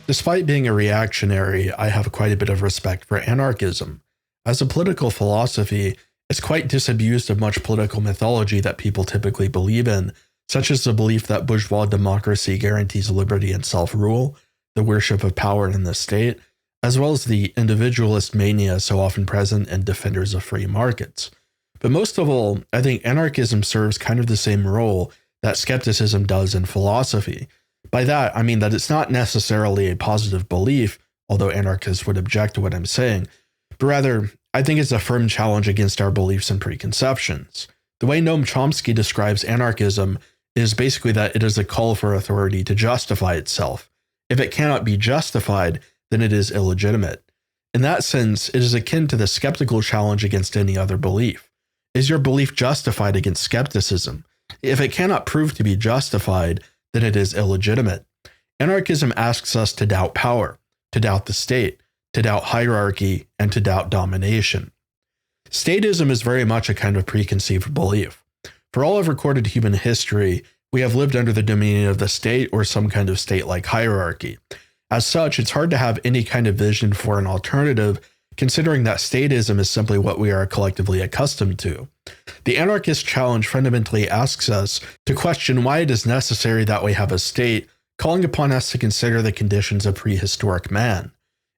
Despite being a reactionary, I have quite a bit of respect for anarchism. As a political philosophy, it's quite disabused of much political mythology that people typically believe in, such as the belief that bourgeois democracy guarantees liberty and self-rule, the worship of power in the state, as well as the individualist mania so often present in defenders of free markets. But most of all, I think anarchism serves kind of the same role that skepticism does in philosophy. By that, I mean that it's not necessarily a positive belief, although anarchists would object to what I'm saying, but rather, I think it's a firm challenge against our beliefs and preconceptions. The way Noam Chomsky describes anarchism is basically that it is a call for authority to justify itself. If it cannot be justified, then it is illegitimate. In that sense, it is akin to the skeptical challenge against any other belief. Is your belief justified against skepticism? If it cannot prove to be justified, then it is illegitimate. Anarchism asks us to doubt power, to doubt the state, to doubt hierarchy, and to doubt domination. Statism is very much a kind of preconceived belief. For all of recorded human history, we have lived under the dominion of the state or some kind of state-like hierarchy. As such, it's hard to have any kind of vision for an alternative, considering that statism is simply what we are collectively accustomed to. The anarchist challenge fundamentally asks us to question why it is necessary that we have a state, calling upon us to consider the conditions of prehistoric man.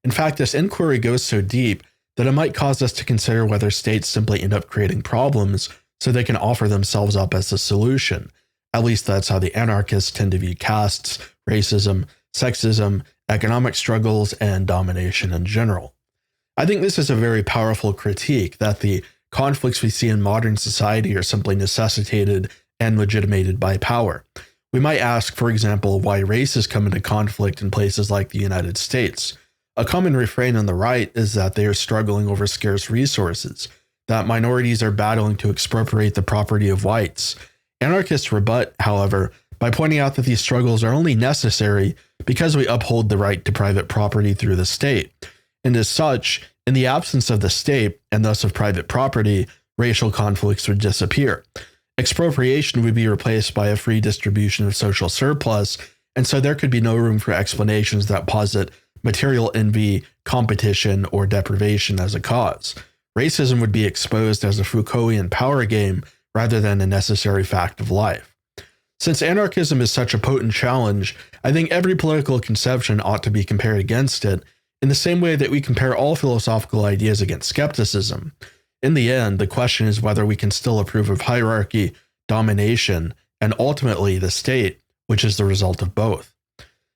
In fact, this inquiry goes so deep that it might cause us to consider whether states simply end up creating problems so they can offer themselves up as a solution. At least that's how the anarchists tend to view castes, racism, sexism, economic struggles, and domination in general. I think this is a very powerful critique that the conflicts we see in modern society are simply necessitated and legitimated by power. We might ask, for example, why races come into conflict in places like the United States. A common refrain on the right is that they are struggling over scarce resources, that minorities are battling to expropriate the property of whites. Anarchists rebut, however, by pointing out that these struggles are only necessary because we uphold the right to private property through the state. And as such, in the absence of the state, and thus of private property, racial conflicts would disappear. Expropriation would be replaced by a free distribution of social surplus, and so there could be no room for explanations that posit material envy, competition, or deprivation as a cause. Racism would be exposed as a Foucaultian power game rather than a necessary fact of life. Since anarchism is such a potent challenge, I think every political conception ought to be compared against it, in the same way that we compare all philosophical ideas against skepticism. In the end, the question is whether we can still approve of hierarchy, domination, and ultimately the state, which is the result of both.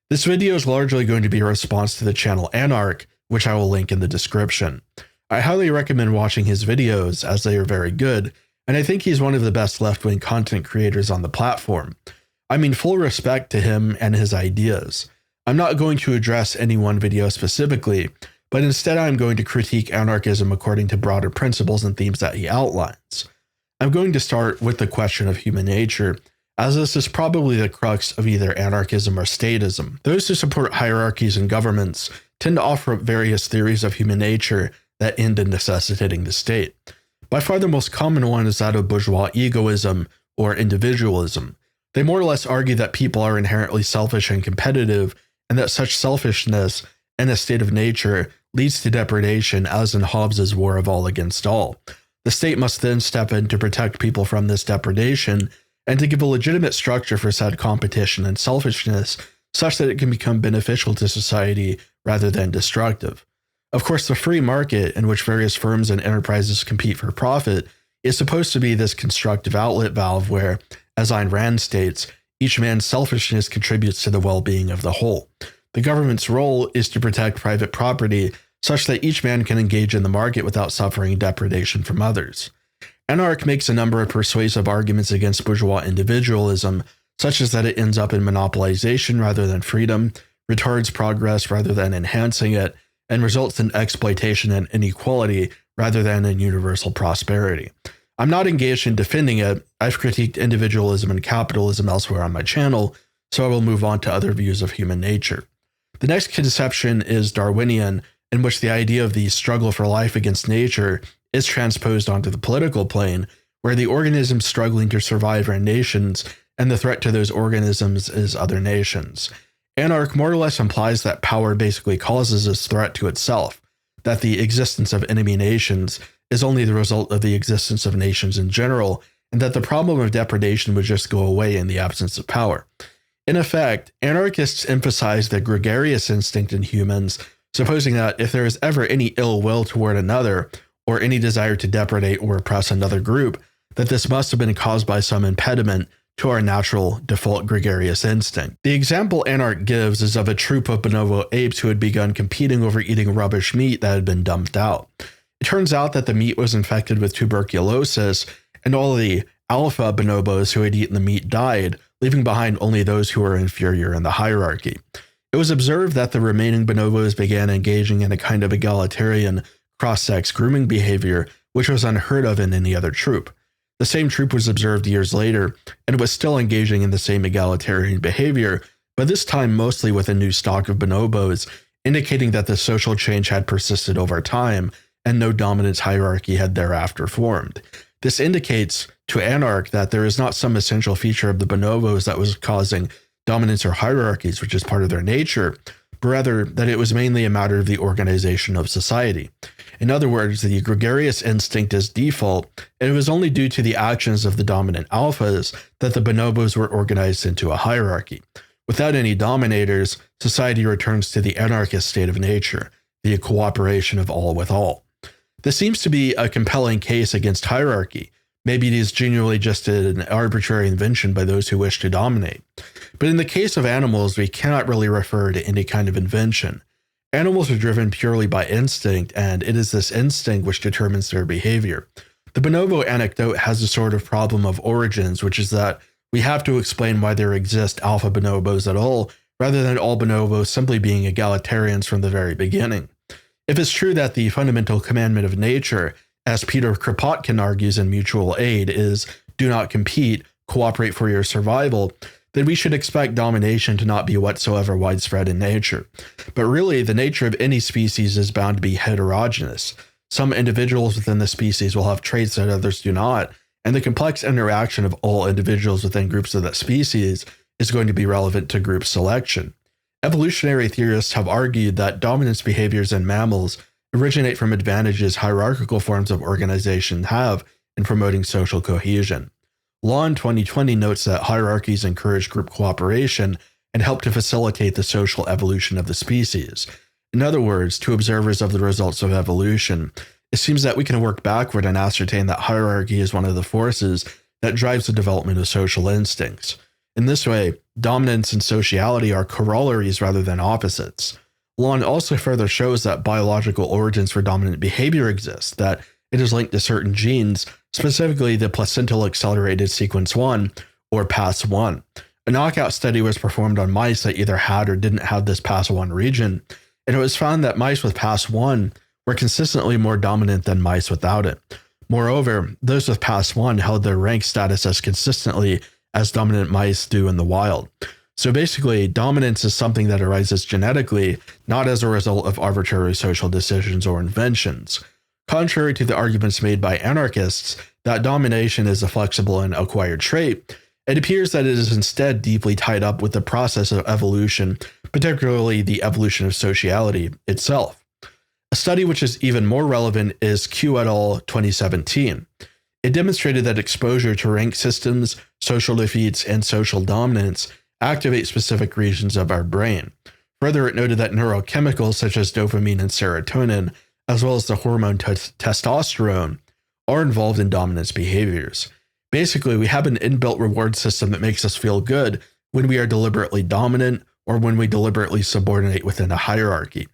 This video is largely going to be a response to the channel Anark, which I will link in the description. I highly recommend watching his videos as they are very good, and I think he's one of the best left-wing content creators on the platform. I mean, full respect to him and his ideas. I'm not going to address any one video specifically, but instead I'm going to critique anarchism according to broader principles and themes that he outlines. I'm going to start with the question of human nature, as this is probably the crux of either anarchism or statism. Those who support hierarchies and governments tend to offer up various theories of human nature that end in necessitating the state. By far the most common one is that of bourgeois egoism or individualism. They more or less argue that people are inherently selfish and competitive, and that such selfishness in a state of nature leads to depredation, as in Hobbes's war of all against all. The state must then step in to protect people from this depredation and to give a legitimate structure for said competition and selfishness such that it can become beneficial to society rather than destructive. Of course, the free market, in which various firms and enterprises compete for profit, is supposed to be this constructive outlet valve where, as Ayn Rand states, each man's selfishness contributes to the well-being of the whole. The government's role is to protect private property such that each man can engage in the market without suffering depredation from others. Anark makes a number of persuasive arguments against bourgeois individualism, such as that it ends up in monopolization rather than freedom, retards progress rather than enhancing it, and results in exploitation and inequality rather than in universal prosperity. I'm not engaged in defending it. I've critiqued individualism and capitalism elsewhere on my channel, so I will move on to other views of human nature. The next conception is Darwinian, in which the idea of the struggle for life against nature is transposed onto the political plane, where the organisms struggling to survive are nations, and the threat to those organisms is other nations. Anark more or less implies that power basically causes this threat to itself, that the existence of enemy nations is only the result of the existence of nations in general, and that the problem of depredation would just go away in the absence of power. In effect, anarchists emphasize the gregarious instinct in humans, supposing that if there is ever any ill will toward another, or any desire to depredate or oppress another group, that this must have been caused by some impediment to our natural default gregarious instinct. The example Anark gives is of a troop of bonobo apes who had begun competing over eating rubbish meat that had been dumped out. It turns out that the meat was infected with tuberculosis, and all the alpha bonobos who had eaten the meat died, leaving behind only those who were inferior in the hierarchy. It was observed that the remaining bonobos began engaging in a kind of egalitarian cross-sex grooming behavior, which was unheard of in any other troop. The same troop was observed years later, and was still engaging in the same egalitarian behavior, but this time mostly with a new stock of bonobos, indicating that the social change had persisted over time, and no dominance hierarchy had thereafter formed. This indicates to Anark that there is not some essential feature of the bonobos that was causing dominance or hierarchies, which is part of their nature, but rather that it was mainly a matter of the organization of society. In other words, the gregarious instinct is default, and it was only due to the actions of the dominant alphas that the bonobos were organized into a hierarchy. Without any dominators, society returns to the anarchist state of nature, the cooperation of all with all. This seems to be a compelling case against hierarchy. Maybe it is genuinely just an arbitrary invention by those who wish to dominate. But in the case of animals, we cannot really refer to any kind of invention. Animals are driven purely by instinct, and it is this instinct which determines their behavior. The bonobo anecdote has a sort of problem of origins, which is that we have to explain why there exist alpha bonobos at all, rather than all bonobos simply being egalitarians from the very beginning. If it's true that the fundamental commandment of nature, as Peter Kropotkin argues in Mutual Aid, is do not compete, cooperate for your survival, then we should expect domination to not be whatsoever widespread in nature. But really, the nature of any species is bound to be heterogeneous. Some individuals within the species will have traits that others do not, and the complex interaction of all individuals within groups of that species is going to be relevant to group selection. Evolutionary theorists have argued that dominance behaviors in mammals originate from advantages hierarchical forms of organization have in promoting social cohesion. Law in 2020 notes that hierarchies encourage group cooperation and help to facilitate the social evolution of the species. In other words, to observers of the results of evolution, it seems that we can work backward and ascertain that hierarchy is one of the forces that drives the development of social instincts. In this way, dominance and sociality are corollaries rather than opposites. Law also further shows that biological origins for dominant behavior exist, that it is linked to certain genes, specifically the placental accelerated sequence 1, or PAS1. A knockout study was performed on mice that either had or didn't have this PAS1 region, and it was found that mice with PAS1 were consistently more dominant than mice without it. Moreover, those with PAS1 held their rank status as consistently as dominant mice do in the wild. So basically, dominance is something that arises genetically, not as a result of arbitrary social decisions or inventions. Contrary to the arguments made by anarchists that domination is a flexible and acquired trait, it appears that it is instead deeply tied up with the process of evolution, particularly the evolution of sociality itself. A study which is even more relevant is Q et al. 2017. It demonstrated that exposure to rank systems, social defeats, and social dominance activate specific regions of our brain. Further, it noted that neurochemicals such as dopamine and serotonin, as well as the hormone testosterone, are involved in dominance behaviors. Basically, we have an inbuilt reward system that makes us feel good when we are deliberately dominant or when we deliberately subordinate within a hierarchy.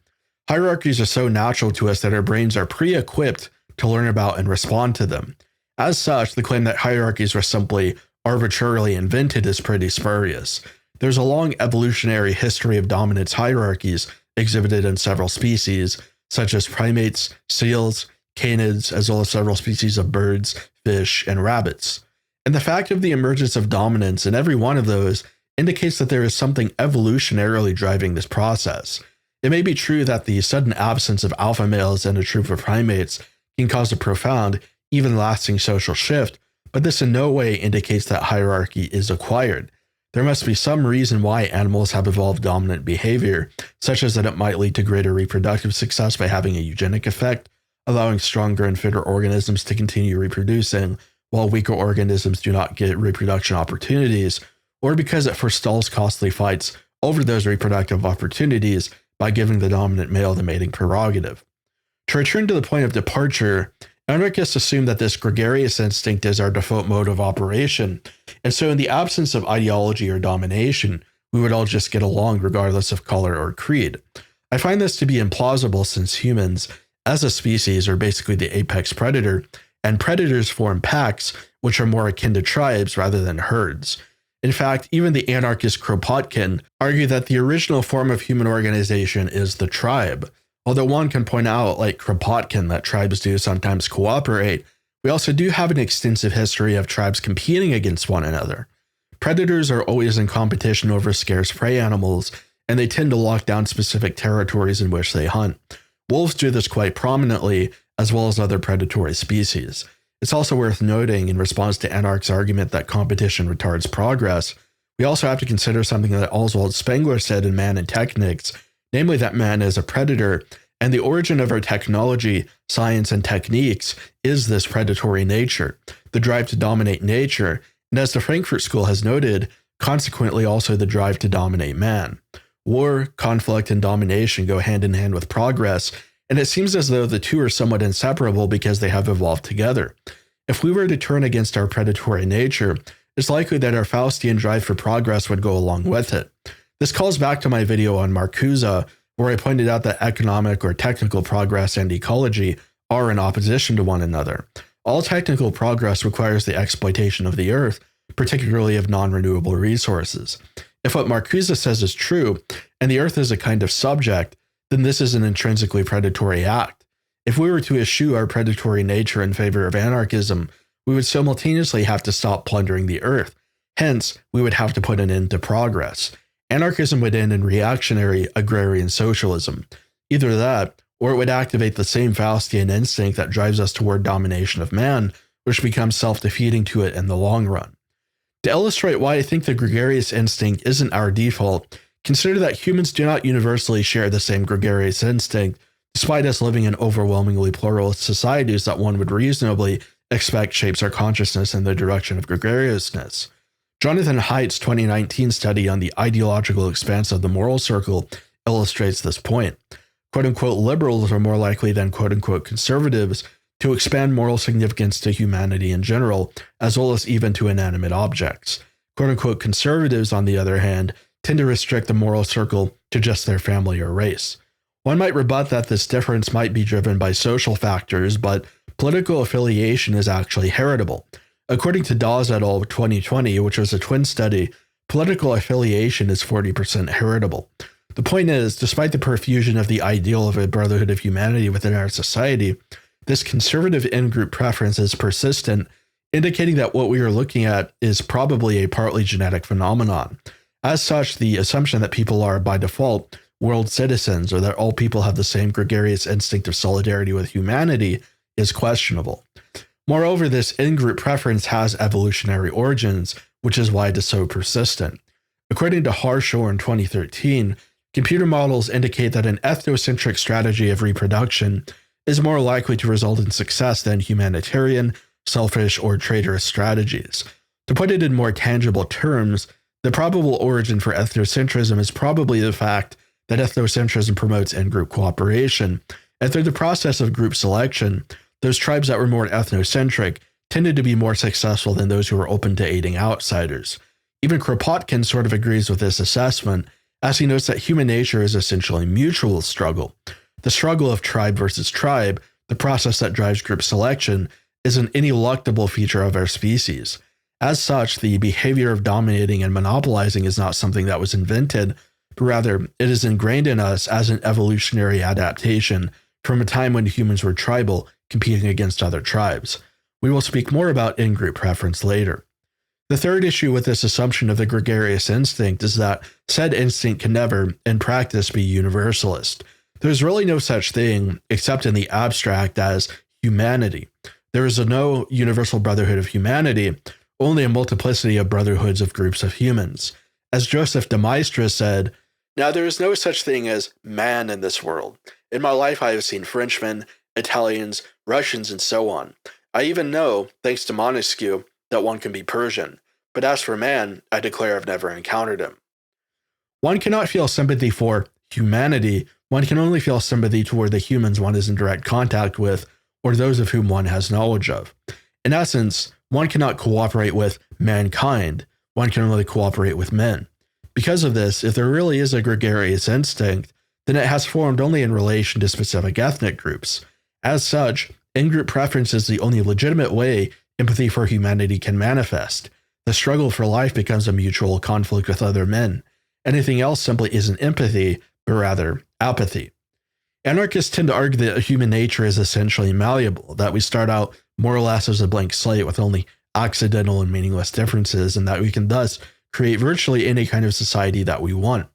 Hierarchies are so natural to us that our brains are pre-equipped to learn about and respond to them. As such, the claim that hierarchies were simply arbitrarily invented is pretty spurious. There's a long evolutionary history of dominance hierarchies exhibited in several species, such as primates, seals, canids, as well as several species of birds, fish, and rabbits. And the fact of the emergence of dominance in every one of those indicates that there is something evolutionarily driving this process. It may be true that the sudden absence of alpha males in a troop of primates can cause a profound, even lasting social shift, but this in no way indicates that hierarchy is acquired. There must be some reason why animals have evolved dominant behavior, such as that it might lead to greater reproductive success by having a eugenic effect, allowing stronger and fitter organisms to continue reproducing, while weaker organisms do not get reproduction opportunities, or because it forestalls costly fights over those reproductive opportunities by giving the dominant male the mating prerogative. To return to the point of departure, anarchists assume that this gregarious instinct is our default mode of operation, and so in the absence of ideology or domination, we would all just get along regardless of color or creed. I find this to be implausible since humans, as a species, are basically the apex predator, and predators form packs, which are more akin to tribes rather than herds. In fact, even the anarchist Kropotkin argue that the original form of human organization is the tribe. Although one can point out, like Kropotkin, that tribes do sometimes cooperate, we also do have an extensive history of tribes competing against one another. Predators are always in competition over scarce prey animals, and they tend to lock down specific territories in which they hunt. Wolves do this quite prominently, as well as other predatory species. It's also worth noting, in response to Anark's argument that competition retards progress, we also have to consider something that Oswald Spengler said in Man and Technics, namely that man is a predator, and the origin of our technology, science, and techniques is this predatory nature, the drive to dominate nature, and as the Frankfurt School has noted, consequently also the drive to dominate man. War, conflict, and domination go hand in hand with progress, and it seems as though the two are somewhat inseparable because they have evolved together. If we were to turn against our predatory nature, it's likely that our Faustian drive for progress would go along with it. This calls back to my video on Marcuse, where I pointed out that economic or technical progress and ecology are in opposition to one another. All technical progress requires the exploitation of the earth, particularly of non-renewable resources. If what Marcuse says is true, and the earth is a kind of subject, then this is an intrinsically predatory act. If we were to eschew our predatory nature in favor of anarchism, we would simultaneously have to stop plundering the earth. Hence, we would have to put an end to progress. Anarchism would end in reactionary agrarian socialism. Either that, or it would activate the same Faustian instinct that drives us toward domination of man, which becomes self-defeating to it in the long run. To illustrate why I think the gregarious instinct isn't our default, consider that humans do not universally share the same gregarious instinct, despite us living in overwhelmingly pluralist societies that one would reasonably expect shapes our consciousness in the direction of gregariousness. Jonathan Haidt's 2019 study on the ideological expanse of the moral circle illustrates this point. Quote-unquote liberals are more likely than quote-unquote conservatives to expand moral significance to humanity in general, as well as even to inanimate objects. Quote-unquote conservatives, on the other hand, tend to restrict the moral circle to just their family or race. One might rebut that this difference might be driven by social factors, but political affiliation is actually heritable. According to Dawes et al. 2020, which was a twin study, political affiliation is 40% heritable. The point is, despite the perfusion of the ideal of a brotherhood of humanity within our society, this conservative in-group preference is persistent, indicating that what we are looking at is probably a partly genetic phenomenon. As such, the assumption that people are, by default, world citizens, or that all people have the same gregarious instinct of solidarity with humanity, is questionable. Moreover, this in-group preference has evolutionary origins, which is why it is so persistent. According to Harshaw in 2013, computer models indicate that an ethnocentric strategy of reproduction is more likely to result in success than humanitarian, selfish, or traitorous strategies. To put it in more tangible terms, the probable origin for ethnocentrism is probably the fact that ethnocentrism promotes in-group cooperation, and through the process of group selection, those tribes that were more ethnocentric tended to be more successful than those who were open to aiding outsiders. Even Kropotkin sort of agrees with this assessment, as he notes that human nature is essentially a mutual struggle. The struggle of tribe versus tribe, the process that drives group selection, is an ineluctable feature of our species. As such, the behavior of dominating and monopolizing is not something that was invented, but rather it is ingrained in us as an evolutionary adaptation from a time when humans were tribal, competing against other tribes. We will speak more about in-group preference later. The third issue with this assumption of the gregarious instinct is that said instinct can never, in practice, be universalist. There is really no such thing, except in the abstract, as humanity. There is no universal brotherhood of humanity, only a multiplicity of brotherhoods of groups of humans. As Joseph de Maistre said, "Now there is no such thing as man in this world. In my life I have seen Frenchmen, Italians, Russians, and so on. I even know, thanks to Montesquieu, that one can be Persian. But as for man, I declare I've never encountered him." One cannot feel sympathy for humanity. One can only feel sympathy toward the humans one is in direct contact with, or those of whom one has knowledge of. In essence, one cannot cooperate with mankind. One can only cooperate with men. Because of this, if there really is a gregarious instinct, then it has formed only in relation to specific ethnic groups. As such, in-group preference is the only legitimate way empathy for humanity can manifest. The struggle for life becomes a mutual conflict with other men. Anything else simply isn't empathy, but rather apathy. Anarchists tend to argue that human nature is essentially malleable, that we start out more or less as a blank slate with only accidental and meaningless differences, and that we can thus create virtually any kind of society that we want.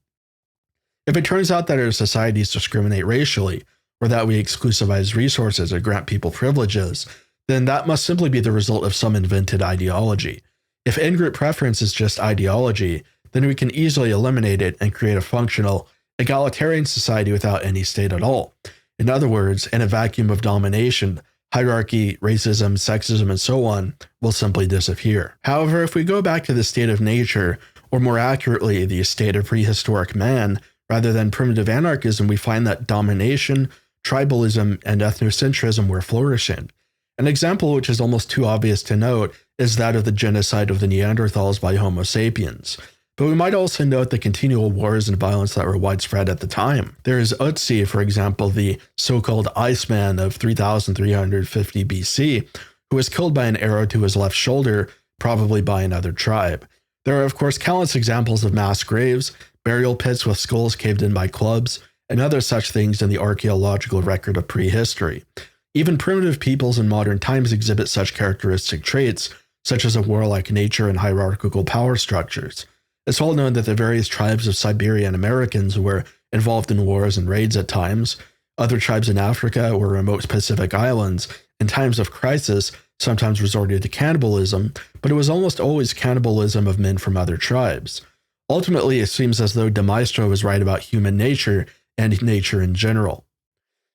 If it turns out that our societies discriminate racially, or that we exclusivize resources or grant people privileges, then that must simply be the result of some invented ideology. If in-group preference is just ideology, then we can easily eliminate it and create a functional, egalitarian society without any state at all. In other words, in a vacuum of domination, hierarchy, racism, sexism, and so on will simply disappear. However, if we go back to the state of nature, or more accurately, the state of prehistoric man, rather than primitive anarchism, we find that domination, tribalism, and ethnocentrism were flourishing. An example which is almost too obvious to note is that of the genocide of the Neanderthals by Homo sapiens. But we might also note the continual wars and violence that were widespread at the time. There is Ötzi, for example, the so-called Iceman of 3350 BC, who was killed by an arrow to his left shoulder, probably by another tribe. There are, of course, countless examples of mass graves, burial pits with skulls caved in by clubs, and other such things in the archaeological record of prehistory. Even primitive peoples in modern times exhibit such characteristic traits, such as a warlike nature and hierarchical power structures. It's well known that the various tribes of Siberian Americans were involved in wars and raids at times. Other tribes in Africa or remote Pacific islands, in times of crisis, sometimes resorted to cannibalism, but it was almost always cannibalism of men from other tribes. Ultimately, it seems as though de Maistre was right about human nature and nature in general.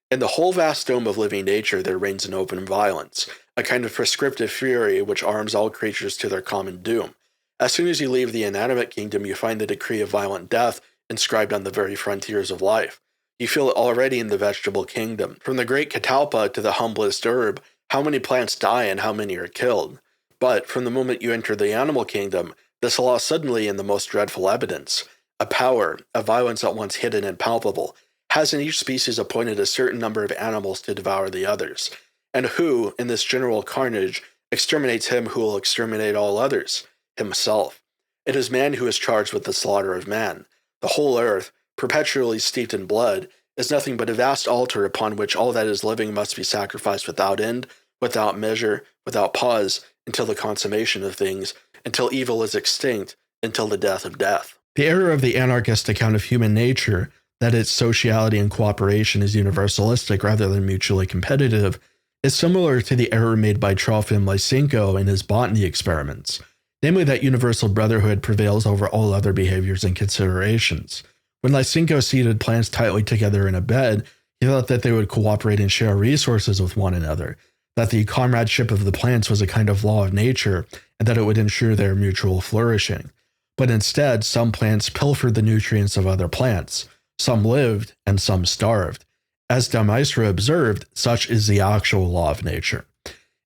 In the whole vast dome of living nature, there reigns an open violence, a kind of prescriptive fury which arms all creatures to their common doom. As soon as you leave the inanimate kingdom, you find the decree of violent death inscribed on the very frontiers of life. You feel it already in the vegetable kingdom. From the great catalpa to the humblest herb, how many plants die and how many are killed? But from the moment you enter the animal kingdom, this law is suddenly in the most dreadful evidence. A power, a violence at once hidden and palpable, has in each species appointed a certain number of animals to devour the others. And who, in this general carnage, exterminates him who will exterminate all others? Himself. It is man who is charged with the slaughter of man. The whole earth, perpetually steeped in blood, is nothing but a vast altar upon which all that is living must be sacrificed without end, without measure, without pause, until the consummation of things, until evil is extinct, until the death of death. The error of the anarchist account of human nature, that its sociality and cooperation is universalistic rather than mutually competitive, is similar to the error made by Trofim Lysenko in his botany experiments. Namely that universal brotherhood prevails over all other behaviors and considerations. When Lysenko seated plants tightly together in a bed, he thought that they would cooperate and share resources with one another, that the comradeship of the plants was a kind of law of nature, and that it would ensure their mutual flourishing. But instead, some plants pilfered the nutrients of other plants. Some lived, and some starved. As de Maistre observed, such is the actual law of nature.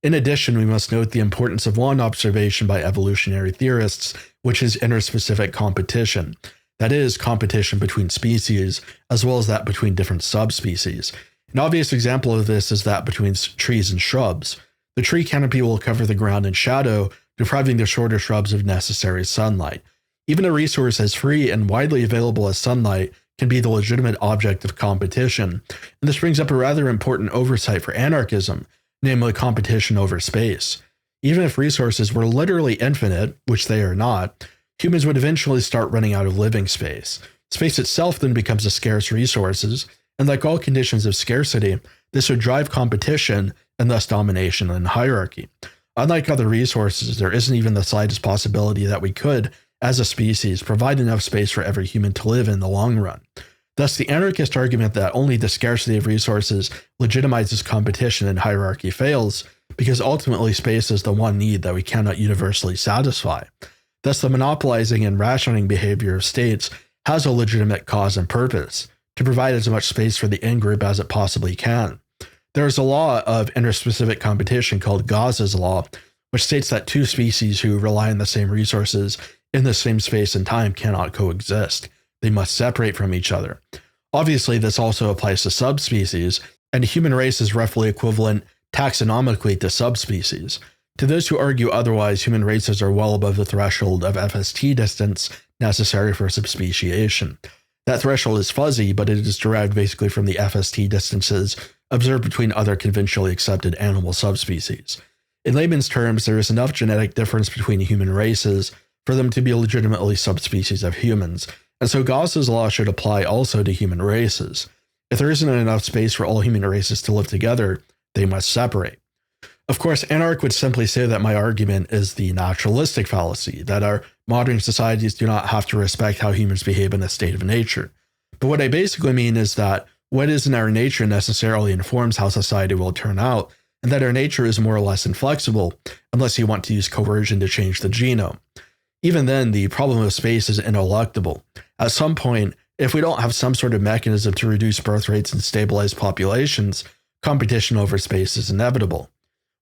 In addition, we must note the importance of one observation by evolutionary theorists, which is interspecific competition. That is, competition between species, as well as that between different subspecies. An obvious example of this is that between trees and shrubs. The tree canopy will cover the ground in shadow, depriving the shorter shrubs of necessary sunlight. Even a resource as free and widely available as sunlight can be the legitimate object of competition, and this brings up a rather important oversight for anarchism, namely competition over space. Even if resources were literally infinite, which they are not, humans would eventually start running out of living space. Space itself then becomes a scarce resource, and like all conditions of scarcity, this would drive competition and thus domination and hierarchy. Unlike other resources, there isn't even the slightest possibility that we could, as a species, provide enough space for every human to live in the long run. Thus, the anarchist argument that only the scarcity of resources legitimizes competition and hierarchy fails, because ultimately space is the one need that we cannot universally satisfy. Thus, the monopolizing and rationing behavior of states has a legitimate cause and purpose, to provide as much space for the in-group as it possibly can. There is a law of interspecific competition called Gauss's law, which states that two species who rely on the same resources in the same space and time cannot coexist. They must separate from each other. Obviously, this also applies to subspecies, and the human race is roughly equivalent taxonomically to subspecies. To those who argue otherwise, human races are well above the threshold of FST distance necessary for subspeciation. That threshold is fuzzy, but it is derived basically from the FST distances observed between other conventionally accepted animal subspecies. In layman's terms, there is enough genetic difference between human races for them to be legitimately subspecies of humans, and so Gauss's law should apply also to human races. If there isn't enough space for all human races to live together, they must separate. Of course, Anark would simply say that my argument is the naturalistic fallacy, that our modern societies do not have to respect how humans behave in a state of nature. But what I basically mean is that what is in our nature necessarily informs how society will turn out, and that our nature is more or less inflexible, unless you want to use coercion to change the genome. Even then, the problem of space is ineluctable. At some point, if we don't have some sort of mechanism to reduce birth rates and stabilize populations, competition over space is inevitable.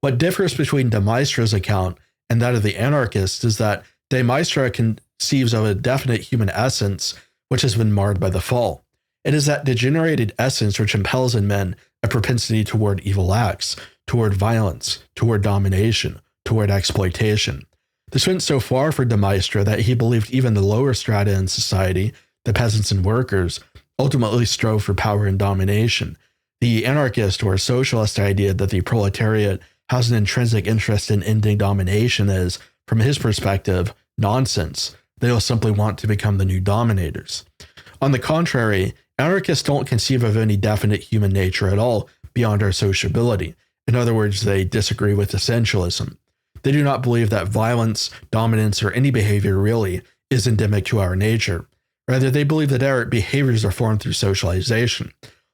What differs between de Maistre's account and that of the anarchist is that de Maistre conceives of a definite human essence which has been marred by the fall. It is that degenerated essence which impels in men a propensity toward evil acts, toward violence, toward domination, toward exploitation. This went so far for de Maistre that he believed even the lower strata in society, the peasants and workers, ultimately strove for power and domination. The anarchist or socialist idea that the proletariat has an intrinsic interest in ending domination is, from his perspective, nonsense. They will simply want to become the new dominators. On the contrary, anarchists don't conceive of any definite human nature at all beyond our sociability. In other words, they disagree with essentialism. They do not believe that violence, dominance, or any behavior really is endemic to our nature. Rather, they believe that our behaviors are formed through socialization.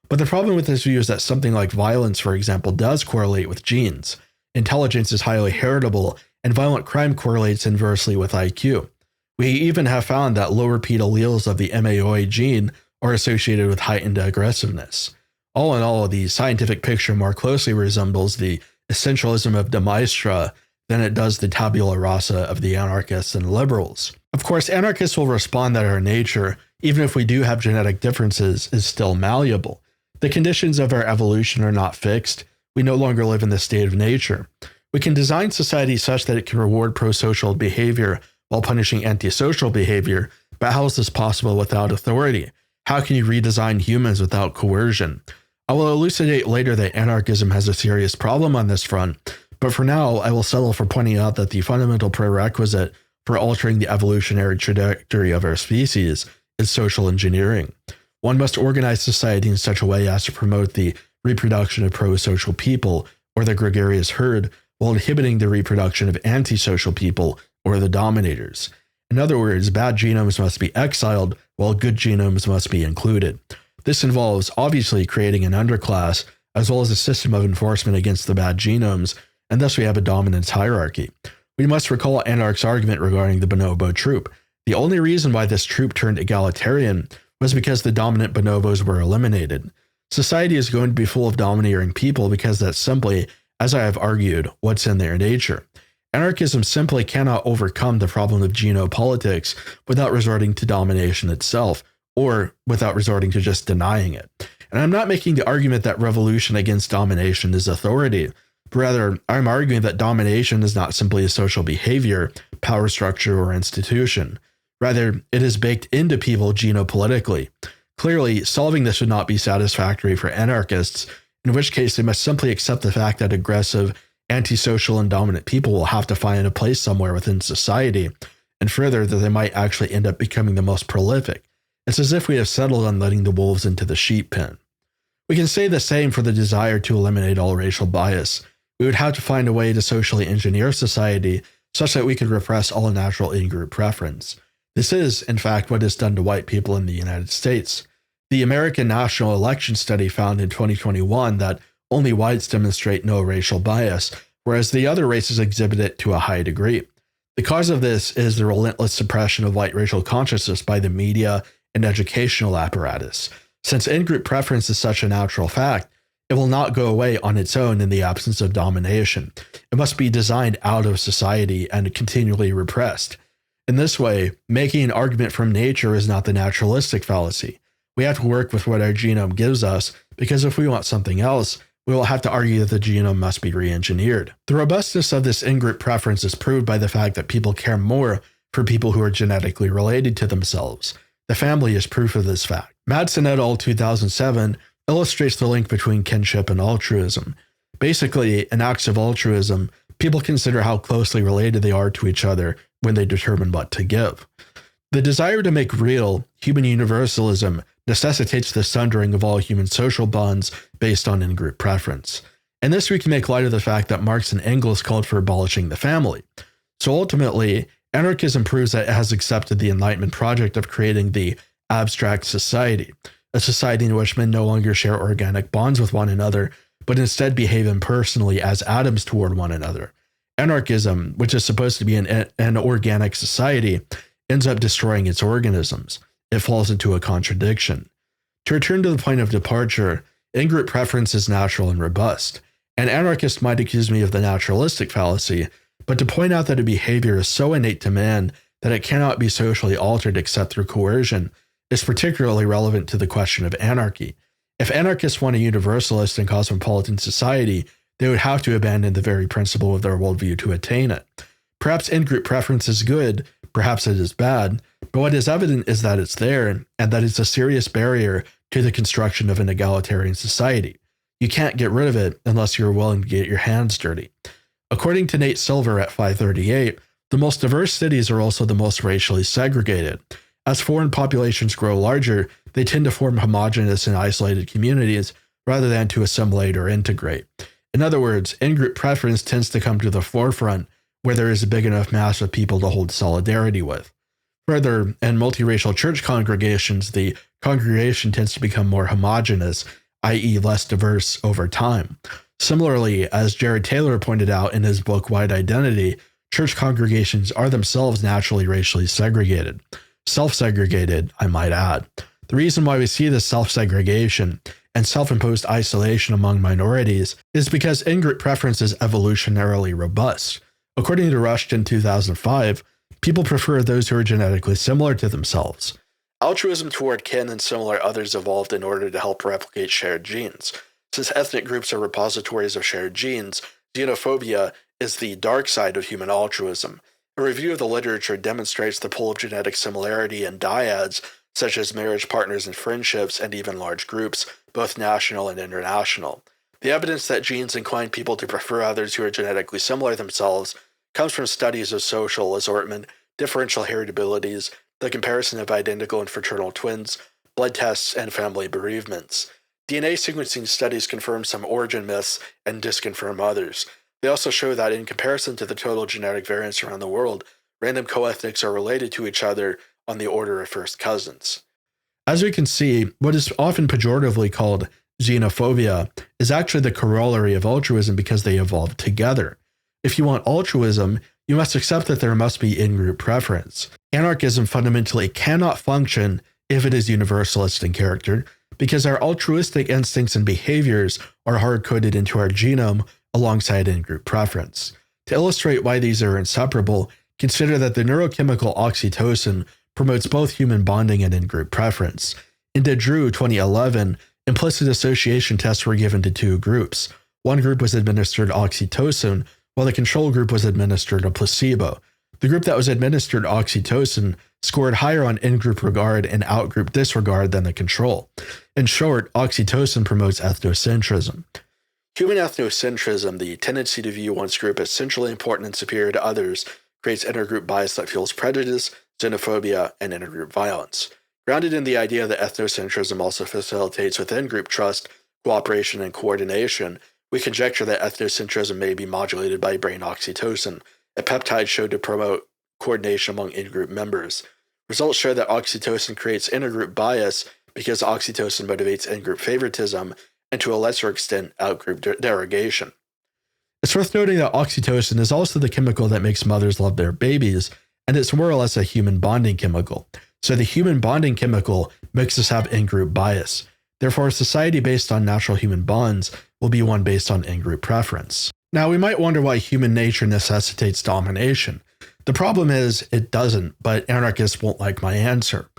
But the problem with this view is that something like violence, for example, does correlate with genes. Intelligence is highly heritable, and violent crime correlates inversely with IQ. We even have found that low repeat alleles of the MAOA gene are associated with heightened aggressiveness. All in all, the scientific picture more closely resembles the essentialism of de Maistre than it does the tabula rasa of the anarchists and liberals. Of course, anarchists will respond that our nature, even if we do have genetic differences, is still malleable. The conditions of our evolution are not fixed. We no longer live in the state of nature. We can design society such that it can reward pro-social behavior while punishing antisocial behavior, but how is this possible without authority? How can you redesign humans without coercion? I will elucidate later that anarchism has a serious problem on this front, but for now, I will settle for pointing out that the fundamental prerequisite for altering the evolutionary trajectory of our species is social engineering. One must organize society in such a way as to promote the reproduction of pro-social people, or the gregarious herd, while inhibiting the reproduction of antisocial people, or the dominators. In other words, bad genomes must be exiled, while good genomes must be included. This involves obviously creating an underclass, as well as a system of enforcement against the bad genomes, and thus we have a dominance hierarchy. We must recall Anark's argument regarding the bonobo troop. The only reason why this troop turned egalitarian was because the dominant bonobos were eliminated. Society is going to be full of domineering people because that's simply, as I have argued, what's in their nature. Anarchism simply cannot overcome the problem of genopolitics without resorting to domination itself, or without resorting to just denying it. And I'm not making the argument that revolution against domination is authority. Rather, I'm arguing that domination is not simply a social behavior, power structure, or institution. Rather, it is baked into people genopolitically. Clearly, solving this would not be satisfactory for anarchists, in which case they must simply accept the fact that aggressive, antisocial, and dominant people will have to find a place somewhere within society, and further, that they might actually end up becoming the most prolific. It's as if we have settled on letting the wolves into the sheep pen. We can say the same for the desire to eliminate all racial bias. We would have to find a way to socially engineer society such that we could repress all natural in-group preference. This is, in fact, what is done to white people in the United States. The American National Election Study found in 2021 that only whites demonstrate no racial bias, whereas the other races exhibit it to a high degree. The cause of this is the relentless suppression of white racial consciousness by the media and educational apparatus. Since in-group preference is such a natural fact, it will not go away on its own in the absence of domination. It must be designed out of society and continually repressed. In this way, making an argument from nature is not the naturalistic fallacy. We have to work with what our genome gives us, because if we want something else, we will have to argue that the genome must be re-engineered. The robustness of this in-group preference is proved by the fact that people care more for people who are genetically related to themselves. The family is proof of this fact. Madsen et al. 2007 illustrates the link between kinship and altruism. Basically, in acts of altruism, people consider how closely related they are to each other when they determine what to give. The desire to make real human universalism necessitates the sundering of all human social bonds based on in-group preference. And this we can make light of the fact that Marx and Engels called for abolishing the family. So ultimately, anarchism proves that it has accepted the Enlightenment project of creating the abstract society, a society in which men no longer share organic bonds with one another, but instead behave impersonally as atoms toward one another. Anarchism, which is supposed to be an organic society, ends up destroying its organisms. It falls into a contradiction. To return to the point of departure, in-group preference is natural and robust. An anarchist might accuse me of the naturalistic fallacy, but to point out that a behavior is so innate to man that it cannot be socially altered except through coercion is particularly relevant to the question of anarchy. If anarchists want a universalist and cosmopolitan society, they would have to abandon the very principle of their worldview to attain it. Perhaps in-group preference is good, perhaps it is bad, but what is evident is that it's there, and that it's a serious barrier to the construction of an egalitarian society. You can't get rid of it unless you're willing to get your hands dirty. According to Nate Silver at 538, the most diverse cities are also the most racially segregated. As foreign populations grow larger, they tend to form homogeneous and isolated communities rather than to assimilate or integrate. In other words, in-group preference tends to come to the forefront where there is a big enough mass of people to hold solidarity with. Further, in multiracial church congregations, the congregation tends to become more homogeneous, i.e. less diverse over time. Similarly, as Jared Taylor pointed out in his book White Identity, church congregations are themselves naturally racially segregated. Self-segregated, I might add. The reason why we see this self-segregation and self-imposed isolation among minorities is because in-group preference is evolutionarily robust. According to Rushton 2005, people prefer those who are genetically similar to themselves. Altruism toward kin and similar others evolved in order to help replicate shared genes. Since ethnic groups are repositories of shared genes, xenophobia is the dark side of human altruism. A review of the literature demonstrates the pull of genetic similarity in dyads, such as marriage partners and friendships, and even large groups, both national and international. The evidence that genes incline people to prefer others who are genetically similar themselves comes from studies of social assortment, differential heritabilities, the comparison of identical and fraternal twins, blood tests, and family bereavements. DNA sequencing studies confirm some origin myths and disconfirm others. They also show that in comparison to the total genetic variance around the world, random co-ethnics are related to each other on the order of first cousins. As we can see, what is often pejoratively called xenophobia is actually the corollary of altruism because they evolved together. If you want altruism, you must accept that there must be in-group preference. Anarchism fundamentally cannot function if it is universalist in character, because our altruistic instincts and behaviors are hard-coded into our genome alongside in-group preference. To illustrate why these are inseparable, consider that the neurochemical oxytocin promotes both human bonding and in-group preference. In DeDrew 2011, implicit association tests were given to two groups. One group was administered oxytocin, while the control group was administered a placebo. The group that was administered oxytocin scored higher on in-group regard and out-group disregard than the control. In short, oxytocin promotes ethnocentrism. Human ethnocentrism, the tendency to view one's group as centrally important and superior to others, creates intergroup bias that fuels prejudice, xenophobia, and intergroup violence. Grounded in the idea that ethnocentrism also facilitates within-group trust, cooperation, and coordination, we conjecture that ethnocentrism may be modulated by brain oxytocin, a peptide shown to promote coordination among in-group members. Results show that oxytocin creates intergroup bias because oxytocin motivates in-group favoritism and, to a lesser extent, out-group derogation. It's worth noting that oxytocin is also the chemical that makes mothers love their babies, and it's more or less a human bonding chemical. So the human bonding chemical makes us have in-group bias. Therefore, a society based on natural human bonds will be one based on in-group preference. Now, we might wonder why human nature necessitates domination. The problem is it doesn't, but anarchists won't like my answer.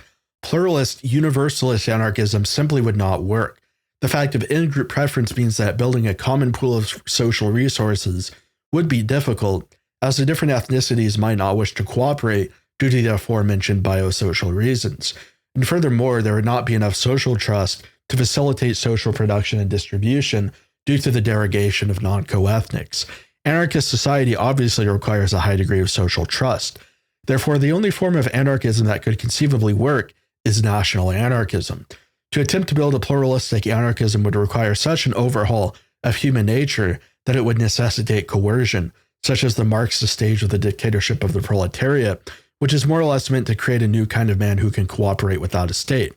Pluralist, universalist anarchism simply would not work. The fact of in-group preference means that building a common pool of social resources would be difficult, as the different ethnicities might not wish to cooperate due to the aforementioned biosocial reasons. And furthermore, there would not be enough social trust to facilitate social production and distribution due to the derogation of non-co-ethnics. Anarchist society obviously requires a high degree of social trust. Therefore, the only form of anarchism that could conceivably work is national anarchism. To attempt to build a pluralistic anarchism would require such an overhaul of human nature that it would necessitate coercion, such as the Marxist stage of the dictatorship of the proletariat, which is more or less meant to create a new kind of man who can cooperate without a state.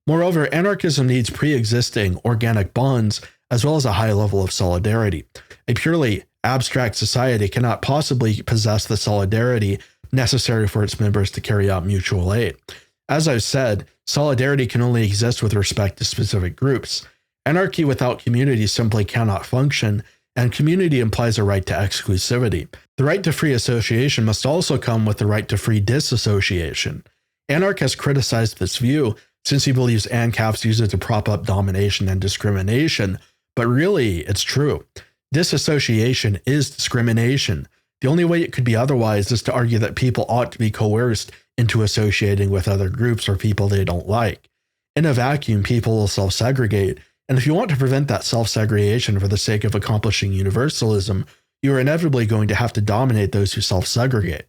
Moreover, anarchism needs pre-existing organic bonds as well as a high level of solidarity. A purely abstract society cannot possibly possess the solidarity necessary for its members to carry out mutual aid. As I've said, solidarity can only exist with respect to specific groups. Anarchy without community simply cannot function, and community implies a right to exclusivity. The right to free association must also come with the right to free disassociation. Anark has criticized this view since he believes ANCAPs use it to prop up domination and discrimination, but really, it's true. Disassociation is discrimination. The only way it could be otherwise is to argue that people ought to be coerced into associating with other groups or people they don't like. In a vacuum, people will self-segregate, and if you want to prevent that self-segregation for the sake of accomplishing universalism, you are inevitably going to have to dominate those who self-segregate.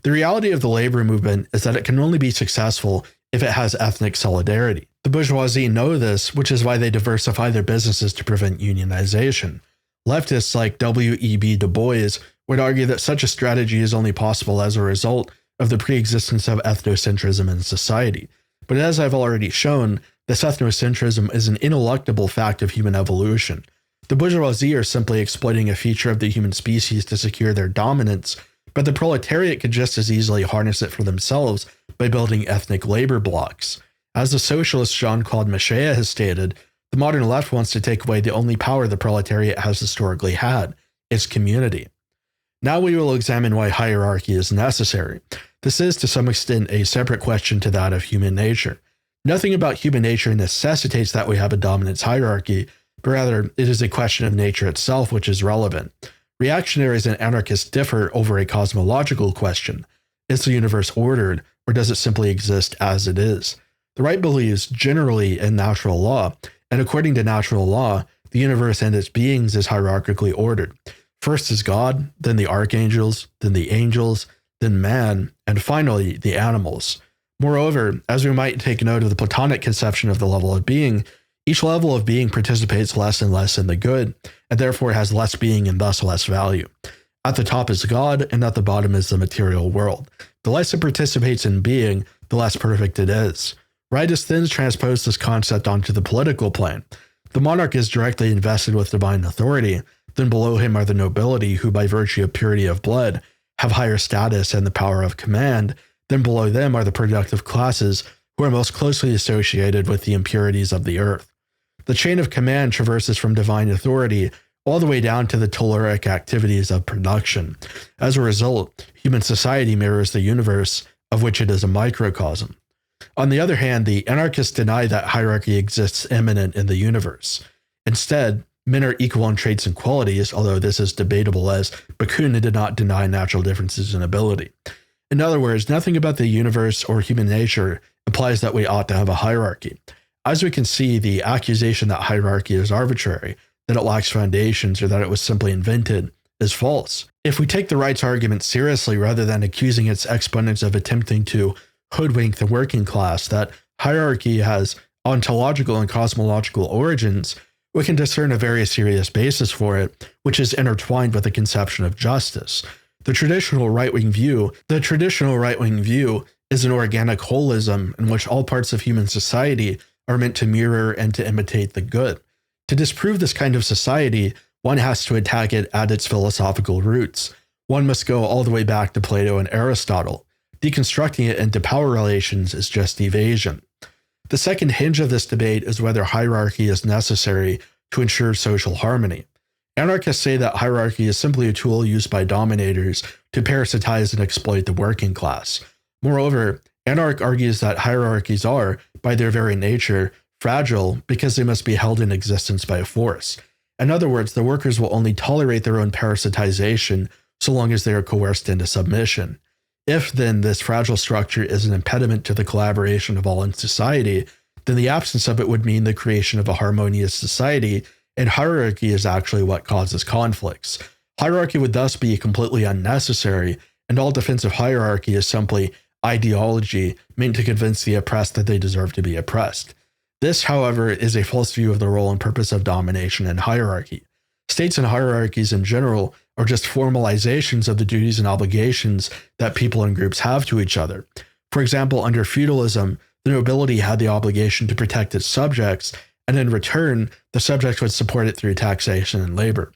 The reality of the labor movement is that it can only be successful if it has ethnic solidarity. The bourgeoisie know this, which is why they diversify their businesses to prevent unionization. Leftists like W.E.B. Du Bois would argue that such a strategy is only possible as a result of the pre-existence of ethnocentrism in society. But as I've already shown, this ethnocentrism is an ineluctable fact of human evolution. The bourgeoisie are simply exploiting a feature of the human species to secure their dominance, but the proletariat could just as easily harness it for themselves by building ethnic labor blocks. As the socialist Jean-Claude Michéa has stated, the modern left wants to take away the only power the proletariat has historically had, its community. Now we will examine why hierarchy is necessary. This is, to some extent, a separate question to that of human nature. Nothing about human nature necessitates that we have a dominance hierarchy, but rather it is a question of nature itself which is relevant. Reactionaries and anarchists differ over a cosmological question. Is the universe ordered, or does it simply exist as it is? The right believes generally in natural law, and according to natural law, the universe and its beings is hierarchically ordered. First is God, then the archangels, then the angels, then man, and finally the animals. Moreover, as we might take note of the Platonic conception of the level of being, each level of being participates less and less in the good, and therefore has less being and thus less value. At the top is God, and at the bottom is the material world. The less it participates in being, the less perfect it is. Rightists then transpose this concept onto the political plane. The monarch is directly invested with divine authority, then below him are the nobility who, by virtue of purity of blood, have higher status and the power of command. Then below them are the productive classes who are most closely associated with the impurities of the earth. The chain of command traverses from divine authority all the way down to the telluric activities of production. As a result, human society mirrors the universe, of which it is a microcosm. On the other hand, the anarchists deny that hierarchy exists immanent in the universe. Instead, men are equal in traits and qualities, although this is debatable as Bakunin did not deny natural differences in ability. In other words, nothing about the universe or human nature implies that we ought to have a hierarchy. As we can see, the accusation that hierarchy is arbitrary, that it lacks foundations, or that it was simply invented is false. If we take the right's argument seriously rather than accusing its exponents of attempting to hoodwink the working class, that hierarchy has ontological and cosmological origins, we can discern a very serious basis for it, which is intertwined with the conception of justice. The traditional right-wing view is an organic holism in which all parts of human society are meant to mirror and to imitate the good. To disprove this kind of society, one has to attack it at its philosophical roots. One must go all the way back to Plato and Aristotle. Deconstructing it into power relations is just evasion. The second hinge of this debate is whether hierarchy is necessary to ensure social harmony. Anarchists say that hierarchy is simply a tool used by dominators to parasitize and exploit the working class. Moreover, Anark argues that hierarchies are, by their very nature, fragile because they must be held in existence by a force. In other words, the workers will only tolerate their own parasitization so long as they are coerced into submission. If, then, this fragile structure is an impediment to the collaboration of all in society, then the absence of it would mean the creation of a harmonious society, and hierarchy is actually what causes conflicts. Hierarchy would thus be completely unnecessary, and all defensive hierarchy is simply ideology meant to convince the oppressed that they deserve to be oppressed. This, however, is a false view of the role and purpose of domination and hierarchy. States and hierarchies in general are just formalizations of the duties and obligations that people and groups have to each other. For example, under feudalism, the nobility had the obligation to protect its subjects, and in return, the subjects would support it through taxation and labor.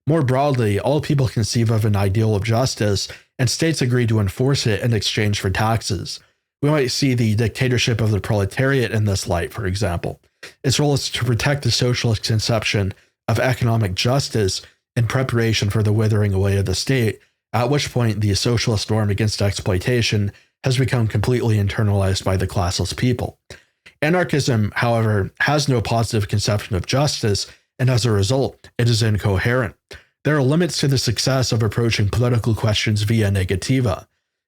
More broadly, all people conceive of an ideal of justice, and states agree to enforce it in exchange for taxes. We might see the dictatorship of the proletariat in this light, for example. Its role is to protect the socialist conception of economic justice in preparation for the withering away of the state, at which point the socialist norm against exploitation has become completely internalized by the classless people. Anarchism, however, has no positive conception of justice, and as a result, it is incoherent. There are limits to the success of approaching political questions via negativa.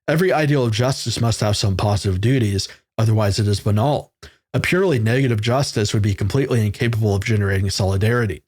Every ideal of justice must have some positive duties, otherwise it is banal. A purely negative justice would be completely incapable of generating solidarity.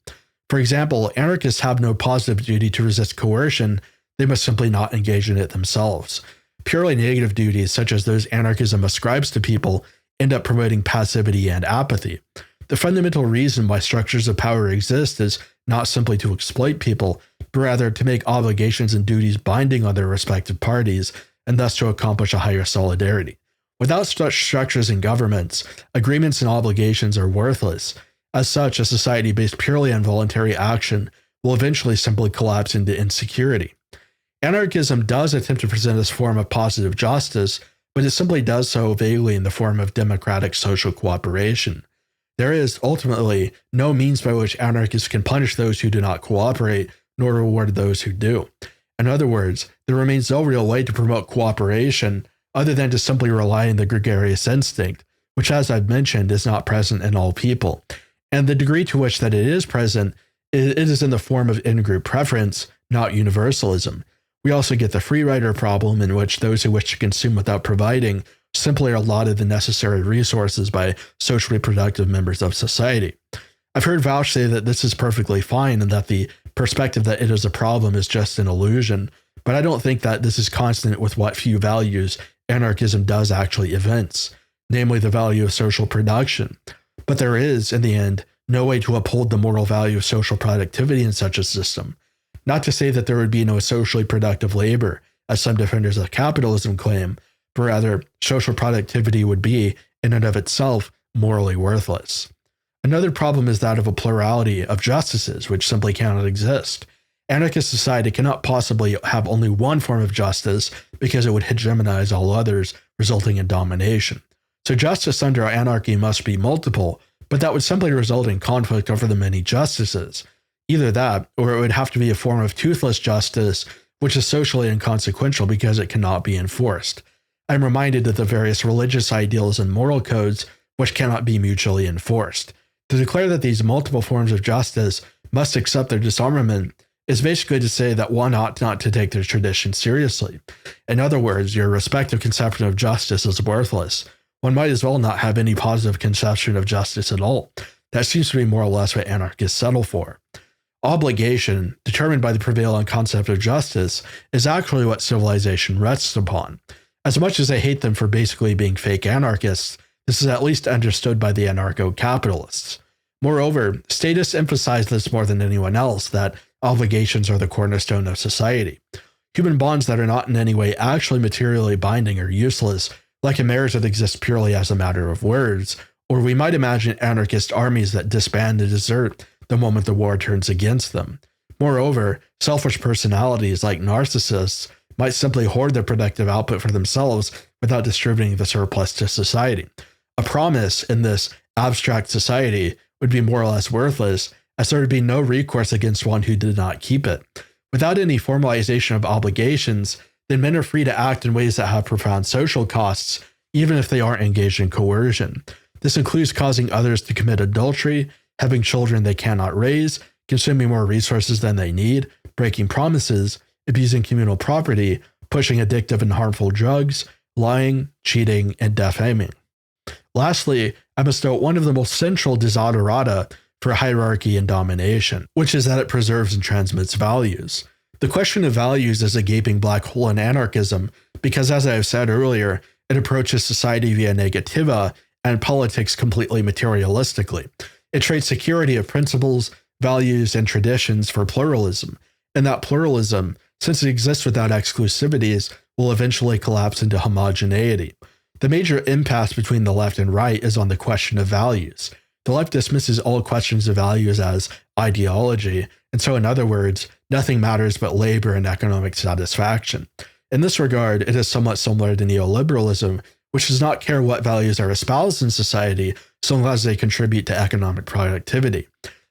For example, anarchists have no positive duty to resist coercion, they must simply not engage in it themselves. Purely negative duties, such as those anarchism ascribes to people, end up promoting passivity and apathy. The fundamental reason why structures of power exist is not simply to exploit people, but rather to make obligations and duties binding on their respective parties, and thus to accomplish a higher solidarity. Without such structures and governments, agreements and obligations are worthless. As such, a society based purely on voluntary action will eventually simply collapse into insecurity. Anarchism does attempt to present this form of positive justice, but it simply does so vaguely in the form of democratic social cooperation. There is, ultimately, no means by which anarchists can punish those who do not cooperate, nor reward those who do. In other words, there remains no real way to promote cooperation other than to simply rely on the gregarious instinct, which, as I've mentioned, is not present in all people. And the degree to which that it is present, it is in the form of in-group preference, not universalism. We also get the free rider problem, in which those who wish to consume without providing simply are allotted the necessary resources by socially productive members of society. I've heard Vauch say that this is perfectly fine and that the perspective that it is a problem is just an illusion, but I don't think that this is consonant with what few values anarchism does actually evince, namely the value of social production. But there is, in the end, no way to uphold the moral value of social productivity in such a system. Not to say that there would be no socially productive labor, as some defenders of capitalism claim, but rather social productivity would be, in and of itself, morally worthless. Another problem is that of a plurality of justices, which simply cannot exist. Anarchist society cannot possibly have only one form of justice because it would hegemonize all others, resulting in domination. So justice under anarchy must be multiple, but that would simply result in conflict over the many justices. Either that, or it would have to be a form of toothless justice, which is socially inconsequential because it cannot be enforced. I'm reminded of the various religious ideals and moral codes which cannot be mutually enforced. To declare that these multiple forms of justice must accept their disarmament is basically to say that one ought not to take their tradition seriously. In other words, your respective conception of justice is worthless. One might as well not have any positive conception of justice at all. That seems to be more or less what anarchists settle for. Obligation, determined by the prevailing concept of justice, is actually what civilization rests upon. As much as I hate them for basically being fake anarchists, this is at least understood by the anarcho-capitalists. Moreover, statists emphasize this more than anyone else, that obligations are the cornerstone of society. Human bonds that are not in any way actually materially binding are useless, like a marriage that exists purely as a matter of words, or we might imagine anarchist armies that disband and desert the moment the war turns against them. Moreover, selfish personalities like narcissists might simply hoard their productive output for themselves without distributing the surplus to society. A promise in this abstract society would be more or less worthless, as there would be no recourse against one who did not keep it. Without any formalization of obligations, then men are free to act in ways that have profound social costs, even if they aren't engaged in coercion. This includes causing others to commit adultery, having children they cannot raise, consuming more resources than they need, breaking promises, abusing communal property, pushing addictive and harmful drugs, lying, cheating, and defaming. Lastly, I must note one of the most central desiderata for hierarchy and domination, which is that it preserves and transmits values. The question of values is a gaping black hole in anarchism because, as I have said earlier, it approaches society via negativa and politics completely materialistically. It trades security of principles, values, and traditions for pluralism, and that pluralism, since it exists without exclusivities, will eventually collapse into homogeneity. The major impasse between the left and right is on the question of values. The left dismisses all questions of values as ideology, and so in other words, nothing matters but labor and economic satisfaction. In this regard, it is somewhat similar to neoliberalism, which does not care what values are espoused in society so long as they contribute to economic productivity.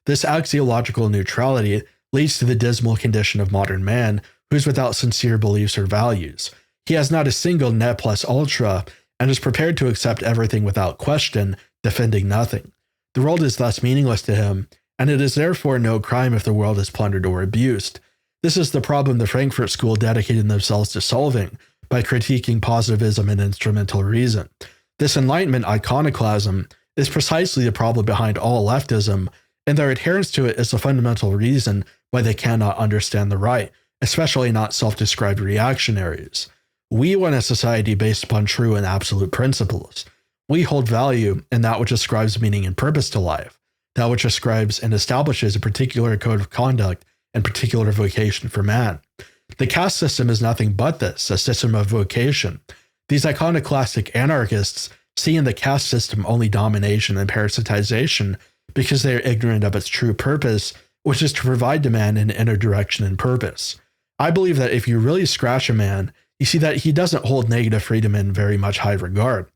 This axiological neutrality leads to the dismal condition of modern man, who is without sincere beliefs or values. He has not a single ne plus ultra, and is prepared to accept everything without question, defending nothing. The world is thus meaningless to him, and it is therefore no crime if the world is plundered or abused. This is the problem the Frankfurt School dedicated themselves to solving by critiquing positivism and instrumental reason. This Enlightenment iconoclasm is precisely the problem behind all leftism, and their adherence to it is the fundamental reason why they cannot understand the right, especially not self-described reactionaries. We want a society based upon true and absolute principles. We hold value in that which ascribes meaning and purpose to life, that which ascribes and establishes a particular code of conduct and particular vocation for man. The caste system is nothing but this, a system of vocation. These iconoclastic anarchists see in the caste system only domination and parasitization because they are ignorant of its true purpose, which is to provide to man an inner direction and purpose. I believe that if you really scratch a man, you see that he doesn't hold negative freedom in very much high regard.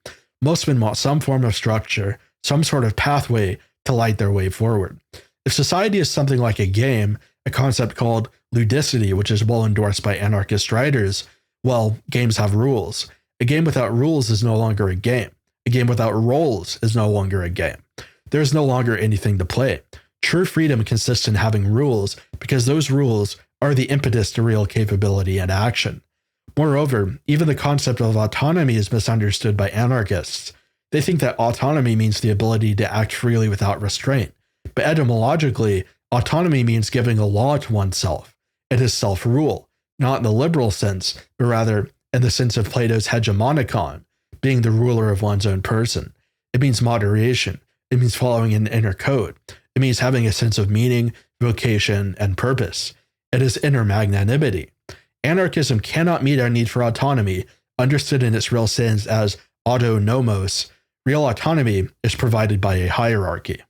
Most men want some form of structure, some sort of pathway to light their way forward. If society is something like a game, a concept called ludicity, which is well endorsed by anarchist writers, well, games have rules. A game without rules is no longer a game. A game without roles is no longer a game. There is no longer anything to play. True freedom consists in having rules because those rules are the impetus to real capability and action. Moreover, even the concept of autonomy is misunderstood by anarchists. They think that autonomy means the ability to act freely without restraint. But etymologically, autonomy means giving a law to oneself. It is self-rule, not in the liberal sense, but rather in the sense of Plato's hegemonikon, being the ruler of one's own person. It means moderation. It means following an inner code. It means having a sense of meaning, vocation, and purpose. It is inner magnanimity. Anarchism cannot meet our need for autonomy, understood in its real sense as auto nomos. Real autonomy is provided by a hierarchy.